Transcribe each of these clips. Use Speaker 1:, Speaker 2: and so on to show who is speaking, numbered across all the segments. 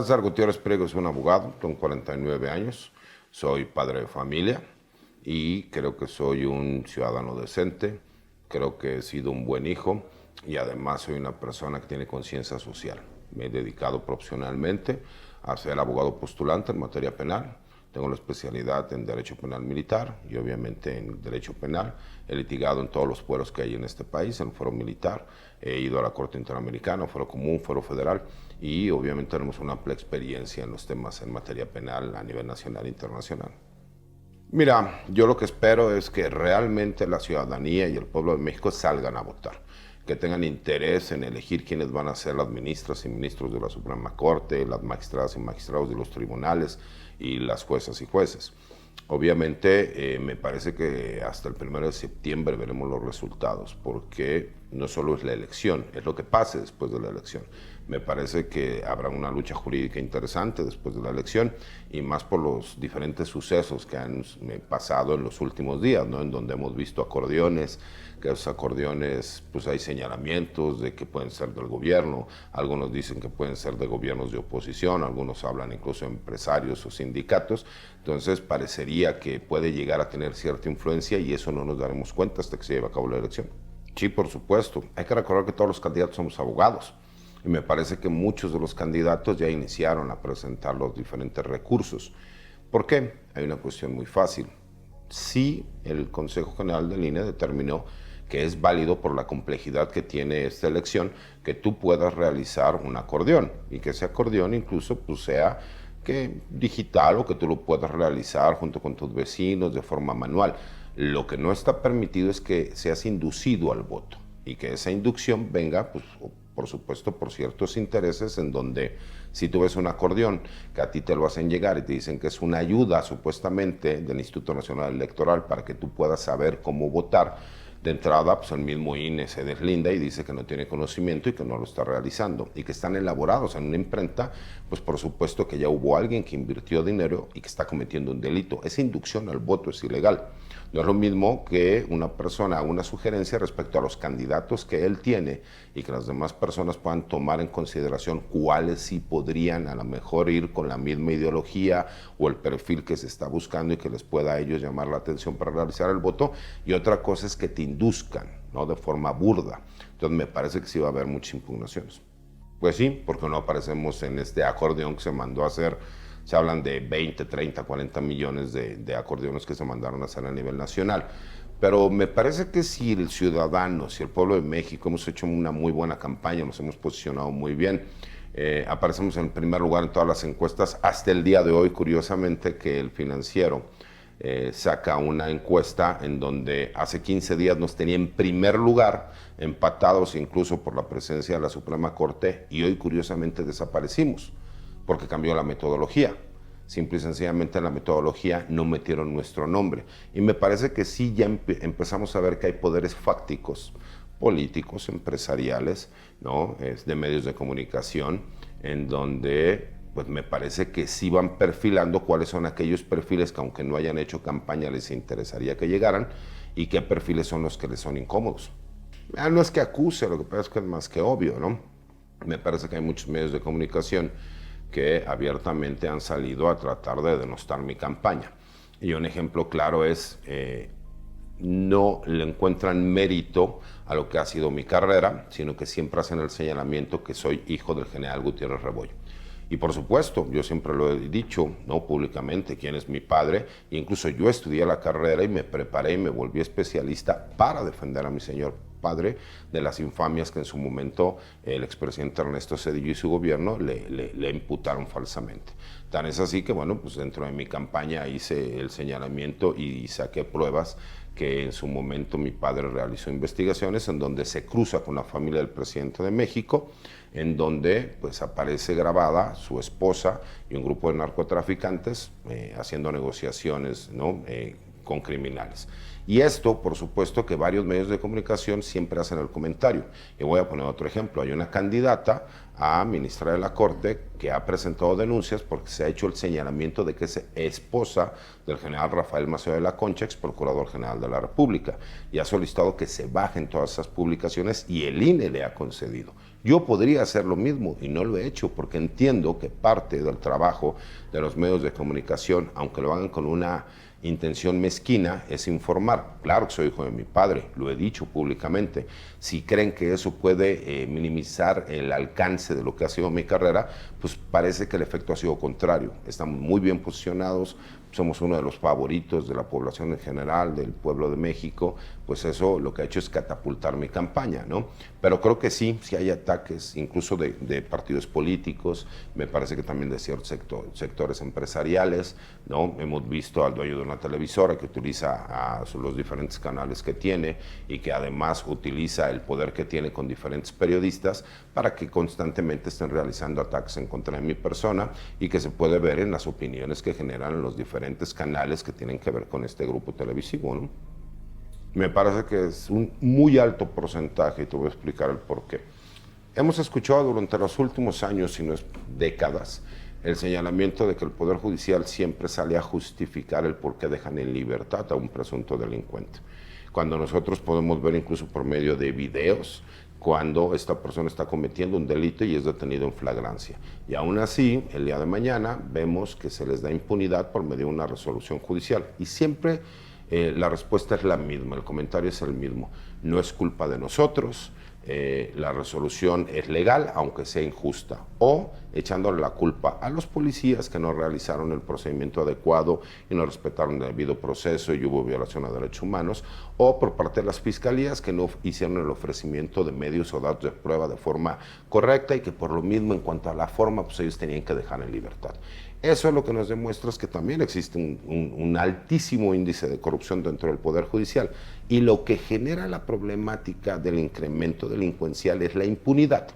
Speaker 1: César Gutiérrez Priego es un abogado, tengo 49 años, soy padre de familia y creo que soy un ciudadano decente, creo que he sido un buen hijo y además soy una persona que tiene conciencia social. Me he dedicado profesionalmente a ser abogado postulante en materia penal. Tengo la especialidad en Derecho Penal Militar y obviamente en Derecho Penal. He litigado en todos los fueros que hay en este país, en el fuero militar. He ido a la Corte Interamericana, fuero común, fuero federal y obviamente tenemos una amplia experiencia en los temas en materia penal a nivel nacional e internacional. Mira, yo lo que espero es que realmente la ciudadanía y el pueblo de México salgan a votar, que tengan interés en elegir quiénes van a ser las ministras y ministros de la Suprema Corte, las magistradas y magistrados de los tribunales y las juezas y jueces. Obviamente me parece que hasta el 1 de septiembre veremos los resultados, porque no solo es la elección, es lo que pase después de la elección. Me parece que habrá una lucha jurídica interesante después de la elección y más por los diferentes sucesos que han pasado en los últimos días, ¿no? En donde hemos visto acordeones, que esos acordeones, pues hay señalamientos de que pueden ser del gobierno, algunos dicen que pueden ser de gobiernos de oposición, algunos hablan incluso de empresarios o sindicatos, entonces parecería que puede llegar a tener cierta influencia y eso no nos daremos cuenta hasta que se lleve a cabo la elección. Sí, por supuesto, hay que recordar que todos los candidatos somos abogados. Y me parece que muchos de los candidatos ya iniciaron a presentar los diferentes recursos. ¿Por qué? Hay una cuestión muy fácil. Sí, el Consejo General del INE determinó que es válido por la complejidad que tiene esta elección que tú puedas realizar un acordeón y que ese acordeón incluso pues, sea que digital o que tú lo puedas realizar junto con tus vecinos de forma manual. Lo que no está permitido es que seas inducido al voto y que esa inducción venga, pues, por supuesto, por ciertos intereses en donde si tú ves un acordeón que a ti te lo hacen llegar y te dicen que es una ayuda supuestamente del Instituto Nacional Electoral para que tú puedas saber cómo votar, de entrada, pues el mismo INE se deslinda y dice que no tiene conocimiento y que no lo está realizando y que están elaborados en una imprenta, pues por supuesto que ya hubo alguien que invirtió dinero y que está cometiendo un delito. Esa inducción al voto es ilegal. No es lo mismo que una persona haga una sugerencia respecto a los candidatos que él tiene y que las demás personas puedan tomar en consideración cuáles sí podrían a lo mejor ir con la misma ideología o el perfil que se está buscando y que les pueda a ellos llamar la atención para realizar el voto. Y otra cosa es que te induzcan, ¿no? De forma burda. Entonces me parece que sí va a haber muchas impugnaciones. Pues sí, porque no aparecemos en este acordeón que se mandó a hacer. Se hablan de 20, 30, 40 millones de acordeones que se mandaron a hacer a nivel nacional. Pero me parece que si el ciudadano, si el pueblo de México hemos hecho una muy buena campaña, nos hemos posicionado muy bien, aparecemos en primer lugar en todas las encuestas, hasta el día de hoy, curiosamente, que el Financiero saca una encuesta en donde hace 15 días nos tenía en primer lugar, empatados incluso por la presencia de la Suprema Corte, y hoy curiosamente desaparecimos porque cambió la metodología. Simple y sencillamente en la metodología no metieron nuestro nombre. Y me parece que sí ya empezamos a ver que hay poderes fácticos, políticos, empresariales, ¿no? De medios de comunicación, en donde pues me parece que sí van perfilando cuáles son aquellos perfiles que aunque no hayan hecho campaña les interesaría que llegaran y qué perfiles son los que les son incómodos. No es que acuse, lo que pasa es que es más que obvio, ¿no? Me parece que hay muchos medios de comunicación que abiertamente han salido a tratar de denostar mi campaña. Y un ejemplo claro es, no le encuentran mérito a lo que ha sido mi carrera, sino que siempre hacen el señalamiento que soy hijo del general Gutiérrez Rebollo. Y por supuesto, yo siempre lo he dicho, ¿no? Públicamente, quién es mi padre. E incluso yo estudié la carrera y me preparé y me volví especialista para defender a mi señor padre de las infamias que en su momento el expresidente Ernesto Zedillo y su gobierno le imputaron falsamente. Tan es así que, bueno, pues dentro de mi campaña hice el señalamiento y saqué pruebas que en su momento mi padre realizó investigaciones en donde se cruza con la familia del presidente de México, en donde pues aparece grabada su esposa y un grupo de narcotraficantes haciendo negociaciones, ¿no? Con criminales. Y esto, por supuesto, que varios medios de comunicación siempre hacen el comentario. Y voy a poner otro ejemplo. Hay una candidata a ministra de la Corte que ha presentado denuncias porque se ha hecho el señalamiento de que es esposa del general Rafael Maceo de la Concha, ex procurador general de la República, y ha solicitado que se bajen todas esas publicaciones y el INE le ha concedido. Yo podría hacer lo mismo y no lo he hecho porque entiendo que parte del trabajo de los medios de comunicación, aunque lo hagan con una intención mezquina, es informar. Claro que soy hijo de mi padre, lo he dicho públicamente. Si creen que eso puede minimizar el alcance de lo que ha sido mi carrera, pues parece que el efecto ha sido contrario. Estamos muy bien posicionados, somos uno de los favoritos de la población en general, del pueblo de México, pues eso lo que ha hecho es catapultar mi campaña, ¿no? Pero creo que sí hay ataques, incluso de partidos políticos, me parece que también de ciertos sectores empresariales, ¿no? Hemos visto al dueño de una televisora que utiliza los diferentes canales que tiene y que además utiliza el poder que tiene con diferentes periodistas para que constantemente estén realizando ataques en contra de mi persona y que se puede ver en las opiniones que generan los diferentes canales que tienen que ver con este grupo televisivo, ¿no? Me parece que es un muy alto porcentaje y te voy a explicar el por qué. Hemos escuchado durante los últimos años, si no es décadas, el señalamiento de que el Poder Judicial siempre sale a justificar el por qué dejan en libertad a un presunto delincuente. Cuando nosotros podemos ver incluso por medio de videos cuando esta persona está cometiendo un delito y es detenido en flagrancia. Y aún así, el día de mañana vemos que se les da impunidad por medio de una resolución judicial. Y siempre la respuesta es la misma, el comentario es el mismo. No es culpa de nosotros, la resolución es legal, aunque sea injusta, o echándole la culpa a los policías que no realizaron el procedimiento adecuado y no respetaron el debido proceso y hubo violación a derechos humanos, o por parte de las fiscalías que no hicieron el ofrecimiento de medios o datos de prueba de forma correcta y que por lo mismo en cuanto a la forma, pues ellos tenían que dejar en libertad. Eso lo que nos demuestra es que también existe un altísimo índice de corrupción dentro del Poder Judicial y lo que genera la problemática del incremento delincuencial es la impunidad.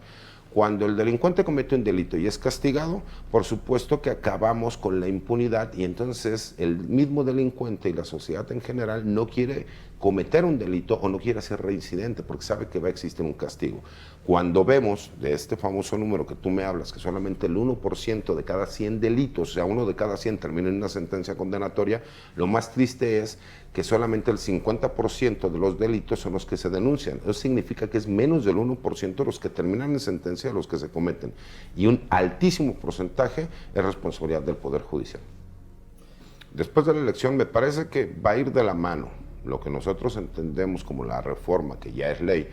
Speaker 1: Cuando el delincuente comete un delito y es castigado, por supuesto que acabamos con la impunidad y entonces el mismo delincuente y la sociedad en general no quiere cometer un delito o no quiere ser reincidente porque sabe que va a existir un castigo. Cuando vemos de este famoso número que tú me hablas, que solamente el 1% de cada 100 delitos, o sea, 1 de cada 100 termina en una sentencia condenatoria, lo más triste es que solamente el 50% de los delitos son los que se denuncian. Eso significa que es menos del 1% los que terminan en sentencia de los que se cometen. Y un altísimo porcentaje es responsabilidad del Poder Judicial. Después de la elección me parece que va a ir de la mano lo que nosotros entendemos como la reforma, que ya es ley,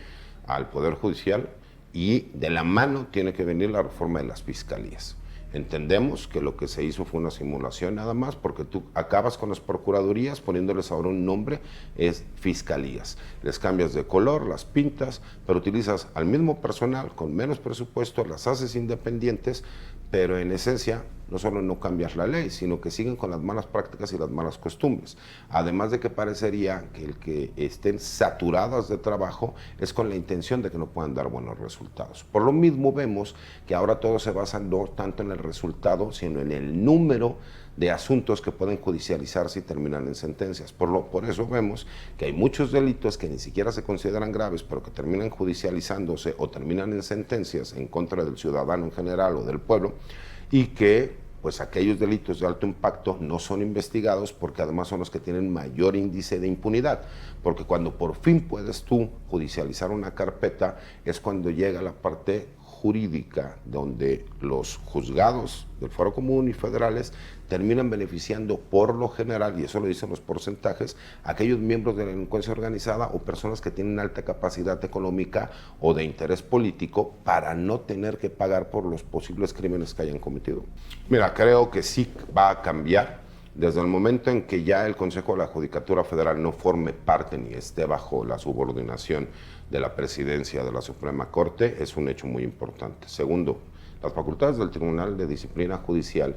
Speaker 1: al Poder Judicial, y de la mano tiene que venir la reforma de las fiscalías. Entendemos que lo que se hizo fue una simulación nada más, porque tú acabas con las procuradurías poniéndoles ahora un nombre, es fiscalías. Les cambias de color, las pintas, pero utilizas al mismo personal con menos presupuesto, las haces independientes, pero en esencia no solo no cambias la ley, sino que siguen con las malas prácticas y las malas costumbres. Además de que parecería que el que estén saturadas de trabajo es con la intención de que no puedan dar buenos resultados. Por lo mismo vemos que ahora todo se basa no tanto en el resultado, sino en el número de asuntos que pueden judicializarse y terminan en sentencias. Por eso vemos que hay muchos delitos que ni siquiera se consideran graves, pero que terminan judicializándose o terminan en sentencias en contra del ciudadano en general o del pueblo, y que pues aquellos delitos de alto impacto no son investigados porque además son los que tienen mayor índice de impunidad, porque cuando por fin puedes tú judicializar una carpeta es cuando llega la parte jurídica donde los juzgados del Fuero Común y federales terminan beneficiando por lo general, y eso lo dicen los porcentajes, a aquellos miembros de la delincuencia organizada o personas que tienen alta capacidad económica o de interés político para no tener que pagar por los posibles crímenes que hayan cometido. Mira, creo que sí va a cambiar desde el momento en que ya el Consejo de la Judicatura Federal no forme parte ni esté bajo la subordinación de la presidencia de la Suprema Corte, es un hecho muy importante. Segundo, las facultades del Tribunal de Disciplina Judicial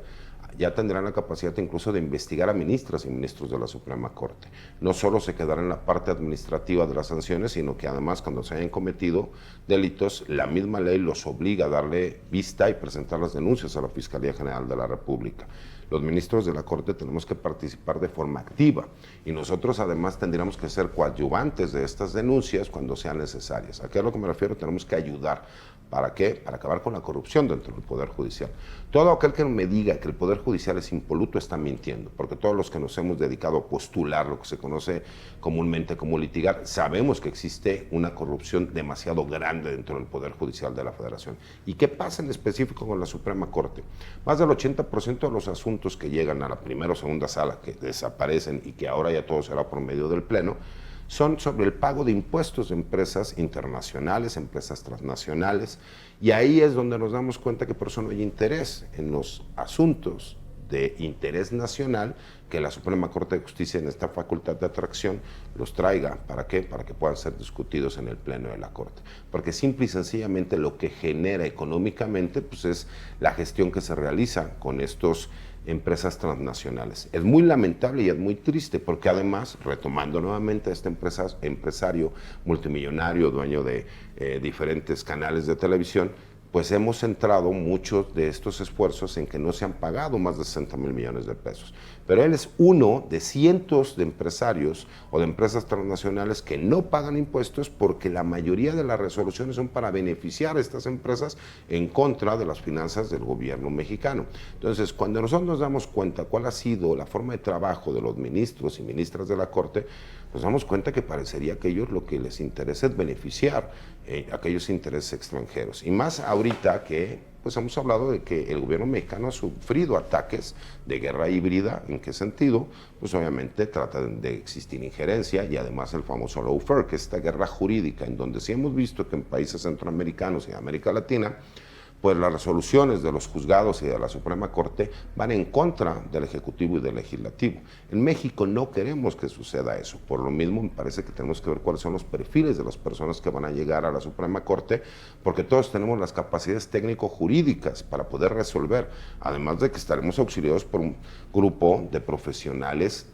Speaker 1: ya tendrán la capacidad incluso de investigar a ministras y ministros de la Suprema Corte. No solo se quedará en la parte administrativa de las sanciones, sino que además cuando se hayan cometido delitos, la misma ley los obliga a darle vista y presentar las denuncias a la Fiscalía General de la República. Los ministros de la Corte tenemos que participar de forma activa y nosotros además tendríamos que ser coadyuvantes de estas denuncias cuando sean necesarias. ¿A qué es a lo que me refiero? Tenemos que ayudar. ¿Para qué? Para acabar con la corrupción dentro del Poder Judicial. Todo aquel que me diga que el Poder Judicial es impoluto está mintiendo, porque todos los que nos hemos dedicado a postular lo que se conoce comúnmente como litigar, sabemos que existe una corrupción demasiado grande dentro del Poder Judicial de la Federación. ¿Y qué pasa en específico con la Suprema Corte? Más del 80% de los asuntos que llegan a la primera o segunda sala, que desaparecen y que ahora ya todo será por medio del Pleno, son sobre el pago de impuestos de empresas internacionales, empresas transnacionales, y ahí es donde nos damos cuenta que por eso no hay interés en los asuntos de interés nacional, que la Suprema Corte de Justicia en esta facultad de atracción los traiga. ¿Para qué? Para que puedan ser discutidos en el Pleno de la Corte. Porque simple y sencillamente lo que genera económicamente pues es la gestión que se realiza con estos empresas transnacionales. Es muy lamentable y es muy triste porque además, retomando nuevamente a este empresario multimillonario, dueño de diferentes canales de televisión, pues hemos centrado muchos de estos esfuerzos en que no se han pagado más de 60,000 millones de pesos. Pero él es uno de cientos de empresarios o de empresas transnacionales que no pagan impuestos porque la mayoría de las resoluciones son para beneficiar a estas empresas en contra de las finanzas del gobierno mexicano. Entonces, cuando nosotros nos damos cuenta cuál ha sido la forma de trabajo de los ministros y ministras de la Corte, nos damos cuenta que parecería que a ellos lo que les interesa es beneficiar aquellos intereses extranjeros. Y más ahorita que pues hemos hablado de que el gobierno mexicano ha sufrido ataques de guerra híbrida. ¿En qué sentido? Pues obviamente trata de existir injerencia y además el famoso lawfare, que es esta guerra jurídica en donde sí hemos visto que en países centroamericanos y América Latina pues las resoluciones de los juzgados y de la Suprema Corte van en contra del Ejecutivo y del Legislativo. En México no queremos que suceda eso. Por lo mismo, me parece que tenemos que ver cuáles son los perfiles de las personas que van a llegar a la Suprema Corte, porque todos tenemos las capacidades técnico-jurídicas para poder resolver, además de que estaremos auxiliados por un grupo de profesionales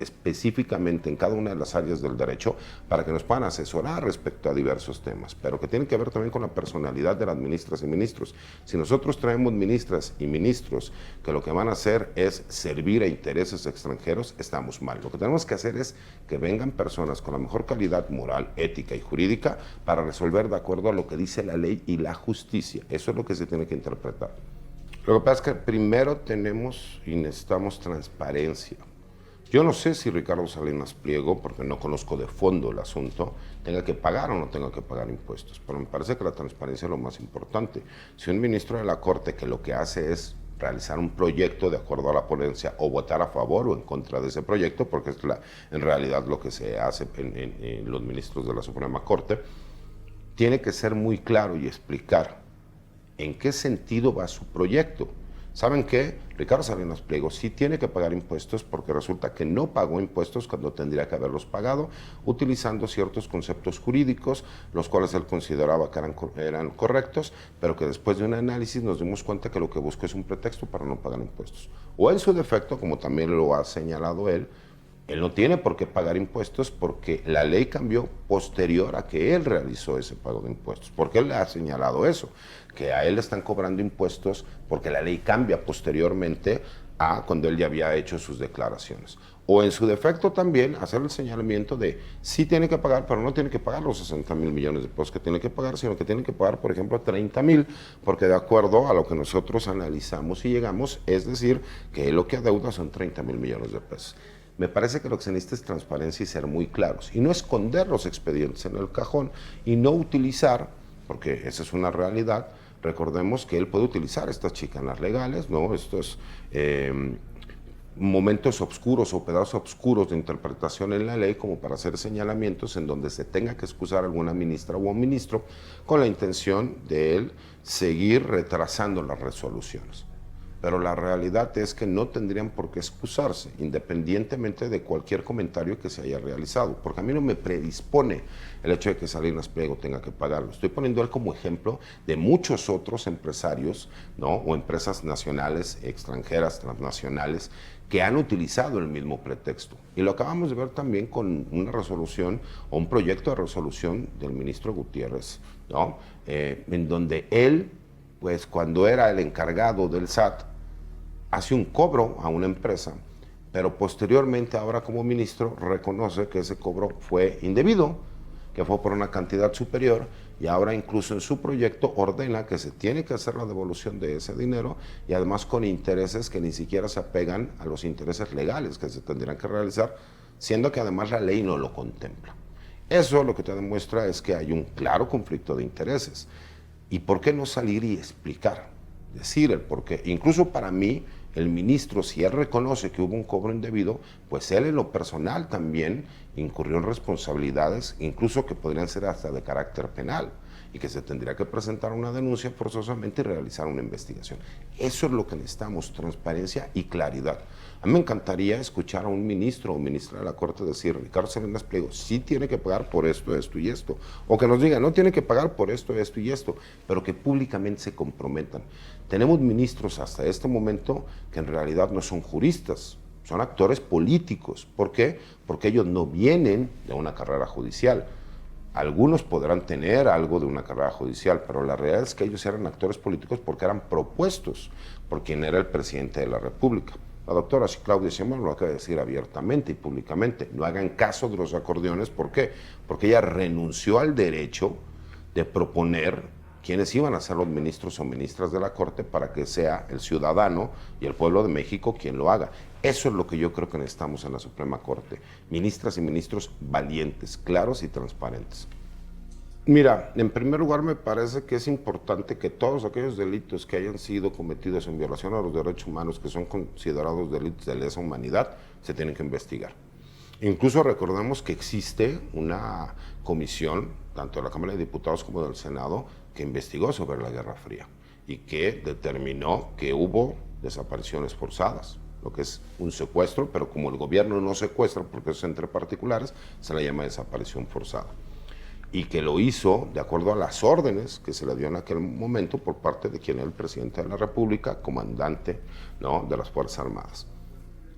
Speaker 1: específicamente en cada una de las áreas del derecho para que nos puedan asesorar respecto a diversos temas, pero que tienen que ver también con la personalidad de las ministras y ministros. Si nosotros traemos ministras y ministros que lo que van a hacer es servir a intereses extranjeros, estamos mal. Lo que tenemos que hacer es que vengan personas con la mejor calidad moral, ética y jurídica para resolver de acuerdo a lo que dice la ley y la justicia. Eso es lo que se tiene que interpretar. Lo que pasa es que primero tenemos y necesitamos transparencia. Yo no sé si Ricardo Salinas Pliego, porque no conozco de fondo el asunto, tenga que pagar o no tenga que pagar impuestos, pero me parece que la transparencia es lo más importante. Si un ministro de la Corte que lo que hace es realizar un proyecto de acuerdo a la ponencia o votar a favor o en contra de ese proyecto, porque es en realidad lo que se hace en los ministros de la Suprema Corte, tiene que ser muy claro y explicar en qué sentido va su proyecto. ¿Saben qué? Ricardo Salinas Pliego sí tiene que pagar impuestos porque resulta que no pagó impuestos cuando tendría que haberlos pagado, utilizando ciertos conceptos jurídicos, los cuales él consideraba que eran correctos, pero que después de un análisis nos dimos cuenta que lo que buscó es un pretexto para no pagar impuestos. O en su defecto, como también lo ha señalado él no tiene por qué pagar impuestos porque la ley cambió posterior a que él realizó ese pago de impuestos. Porque él le ha señalado eso, que a él le están cobrando impuestos porque la ley cambia posteriormente a cuando él ya había hecho sus declaraciones. O en su defecto también hacer el señalamiento de sí tiene que pagar, pero no tiene que pagar los 60,000 millones de pesos que tiene que pagar, sino que tiene que pagar, por ejemplo, 30,000, porque de acuerdo a lo que nosotros analizamos y llegamos, es decir, que él lo que adeuda son 30,000 millones de pesos. Me parece que lo que se necesita es transparencia y ser muy claros. Y no esconder los expedientes en el cajón y no utilizar, porque esa es una realidad, recordemos que él puede utilizar estas chicanas legales, ¿no? Estos momentos oscuros o pedazos oscuros de interpretación en la ley como para hacer señalamientos en donde se tenga que excusar alguna ministra o un ministro con la intención de él seguir retrasando las resoluciones. pero la realidad es que no tendrían por qué excusarse, independientemente de cualquier comentario que se haya realizado, porque a mí no me predispone el hecho de que Salinas Pliego tenga que pagarlo. Estoy poniendo él como ejemplo de muchos otros empresarios, ¿no? O empresas nacionales, extranjeras, transnacionales, que han utilizado el mismo pretexto. Y lo acabamos de ver también con una resolución o un proyecto de resolución del ministro Gutiérrez, ¿no? En donde él, pues cuando era el encargado del SAT, hace un cobro a una empresa, pero posteriormente ahora como ministro reconoce que ese cobro fue indebido, que fue por una cantidad superior, y ahora incluso en su proyecto ordena que se tiene que hacer la devolución de ese dinero y además con intereses que ni siquiera se apegan a los intereses legales que se tendrían que realizar, siendo que además la ley no lo contempla. Eso lo que te demuestra es que hay un claro conflicto de intereses. ¿Y por qué no salir y explicar? Decir el por qué. Incluso para mí, el ministro, si él reconoce que hubo un cobro indebido, pues él en lo personal también incurrió en responsabilidades, incluso que podrían ser hasta de carácter penal, y que se tendría que presentar una denuncia forzosamente y realizar una investigación. Eso es lo que necesitamos, transparencia y claridad. A mí me encantaría escuchar a un ministro o ministra de la Corte decir, Ricardo Salinas Pliego sí tiene que pagar por esto, esto y esto, o que nos diga, no tiene que pagar por esto, esto y esto, pero que públicamente se comprometan. Tenemos ministros hasta este momento que en realidad no son juristas, son actores políticos. ¿Por qué? Porque ellos no vienen de una carrera judicial. Algunos podrán tener algo de una carrera judicial, pero la realidad es que ellos eran actores políticos porque eran propuestos por quien era el presidente de la República. La doctora Claudia Sheinbaum lo acaba de decir abiertamente y públicamente. No hagan caso de los acordeones. ¿Por qué? Porque ella renunció al derecho de proponer quiénes iban a ser los ministros o ministras de la Corte para que sea el ciudadano y el pueblo de México quien lo haga. Eso es lo que yo creo que necesitamos en la Suprema Corte. Ministras y ministros valientes, claros y transparentes. Mira, en primer lugar me parece que es importante que todos aquellos delitos que hayan sido cometidos en violación a los derechos humanos, que son considerados delitos de lesa humanidad, se tienen que investigar. Incluso recordemos que existe una comisión, tanto de la Cámara de Diputados como del Senado, que investigó sobre la Guerra Fría y que determinó que hubo desapariciones forzadas, lo que es un secuestro, pero como el gobierno no secuestra porque es entre particulares, se le llama desaparición forzada. Y que lo hizo de acuerdo a las órdenes que se le dio en aquel momento por parte de quien era el presidente de la República, comandante, ¿no?, de las Fuerzas Armadas.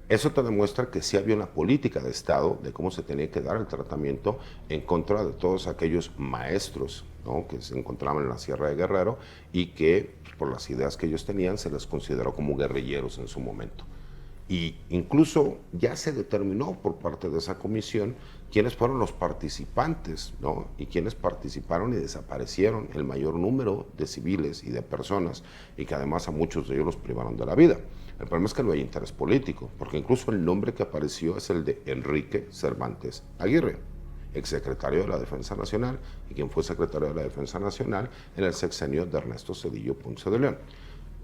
Speaker 1: Eso te demuestra que sí había una política de Estado de cómo se tenía que dar el tratamiento en contra de todos aquellos maestros, ¿no?, que se encontraban en la Sierra de Guerrero y que, por las ideas que ellos tenían, se les consideró como guerrilleros en su momento. Y incluso ya se determinó por parte de esa comisión quiénes fueron los participantes, ¿no?, y quiénes participaron y desaparecieron el mayor número de civiles y de personas, y que además a muchos de ellos los privaron de la vida. El problema es que no hay interés político, porque incluso el nombre que apareció es el de Enrique Cervantes Aguirre, exsecretario de la Defensa Nacional, y quien fue secretario de la Defensa Nacional en el sexenio de Ernesto Zedillo Ponce de León.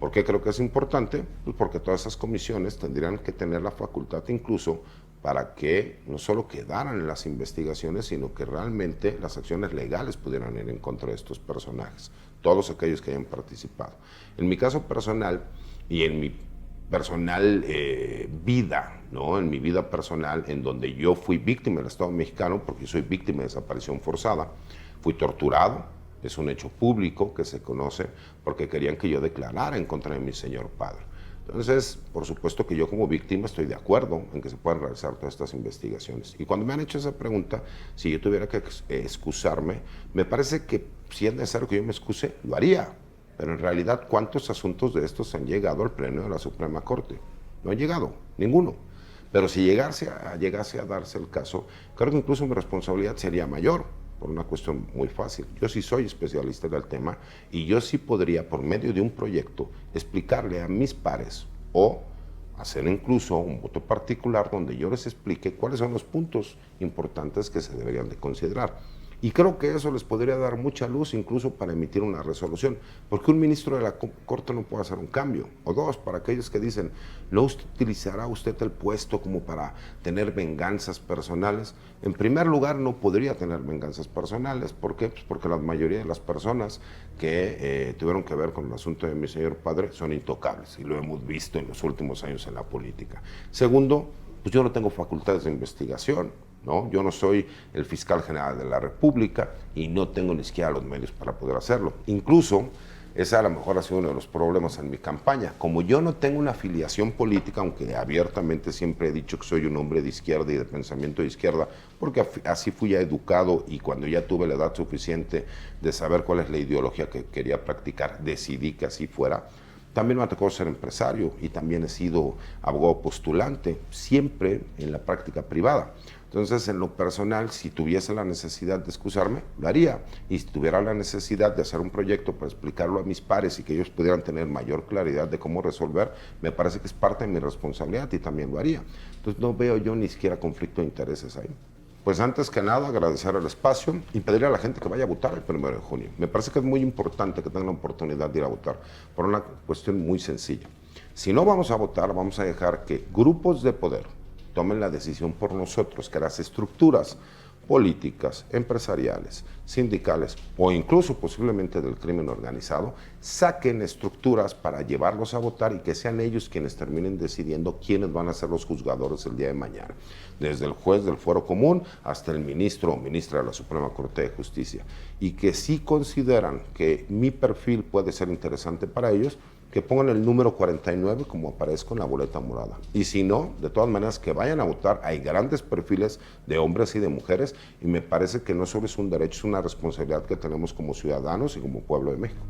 Speaker 1: ¿Por qué creo que es importante? Pues porque todas esas comisiones tendrían que tener la facultad incluso para que no solo quedaran en las investigaciones, sino que realmente las acciones legales pudieran ir en contra de estos personajes, todos aquellos que hayan participado. En mi caso personal y en mi personal vida, ¿no?, en mi vida personal, en donde yo fui víctima del Estado mexicano, porque soy víctima de desaparición forzada, fui torturado. Es un hecho público que se conoce porque querían que yo declarara en contra de mi señor padre. Entonces, por supuesto que yo como víctima estoy de acuerdo en que se puedan realizar todas estas investigaciones. Y cuando me han hecho esa pregunta, si yo tuviera que excusarme, me parece que si es necesario que yo me excuse, lo haría. Pero en realidad, ¿cuántos asuntos de estos han llegado al Pleno de la Suprema Corte? No han llegado, ninguno. Pero si llegase a darse el caso, creo que incluso mi responsabilidad sería mayor, por una cuestión muy fácil. Yo sí soy especialista del tema y yo sí podría, por medio de un proyecto, explicarle a mis pares o hacer incluso un voto particular donde yo les explique cuáles son los puntos importantes que se deberían de considerar. Y creo que eso les podría dar mucha luz incluso para emitir una resolución, porque un ministro de la Corte no puede hacer un cambio. O dos, para aquellos que dicen, ¿no utilizará usted el puesto como para tener venganzas personales? En primer lugar, no podría tener venganzas personales. ¿Por qué? Pues porque la mayoría de las personas que tuvieron que ver con el asunto de mi señor padre son intocables, y lo hemos visto en los últimos años en la política. Segundo, pues yo no tengo facultades de investigación, ¿no? Yo no soy el fiscal general de la República y no tengo ni siquiera los medios para poder hacerlo. Incluso, ese a lo mejor ha sido uno de los problemas en mi campaña. Como yo no tengo una afiliación política, aunque abiertamente siempre he dicho que soy un hombre de izquierda y de pensamiento de izquierda, porque así fui educado, y cuando ya tuve la edad suficiente de saber cuál es la ideología que quería practicar, decidí que así fuera. También me ha tocado ser empresario y también he sido abogado postulante, siempre en la práctica privada. Entonces, en lo personal, si tuviese la necesidad de excusarme, lo haría. Y si tuviera la necesidad de hacer un proyecto para explicarlo a mis pares y que ellos pudieran tener mayor claridad de cómo resolver, me parece que es parte de mi responsabilidad y también lo haría. Entonces, no veo yo ni siquiera conflicto de intereses ahí. Pues antes que nada, agradecer el espacio y pedirle a la gente que vaya a votar el 1 de junio. Me parece que es muy importante que tengan la oportunidad de ir a votar por una cuestión muy sencilla. Si no vamos a votar, vamos a dejar que grupos de poder tomen la decisión por nosotros, que las estructuras políticas, empresariales, sindicales o incluso posiblemente del crimen organizado saquen estructuras para llevarlos a votar y que sean ellos quienes terminen decidiendo quiénes van a ser los juzgadores el día de mañana, desde el juez del fuero común hasta el ministro o ministra de la Suprema Corte de Justicia, y que si consideran que mi perfil puede ser interesante para ellos, que pongan el número 49 como aparezco en la boleta morada. Y si no, de todas maneras, que vayan a votar. Hay grandes perfiles de hombres y de mujeres, y me parece que no solo es un derecho, es una responsabilidad que tenemos como ciudadanos y como pueblo de México.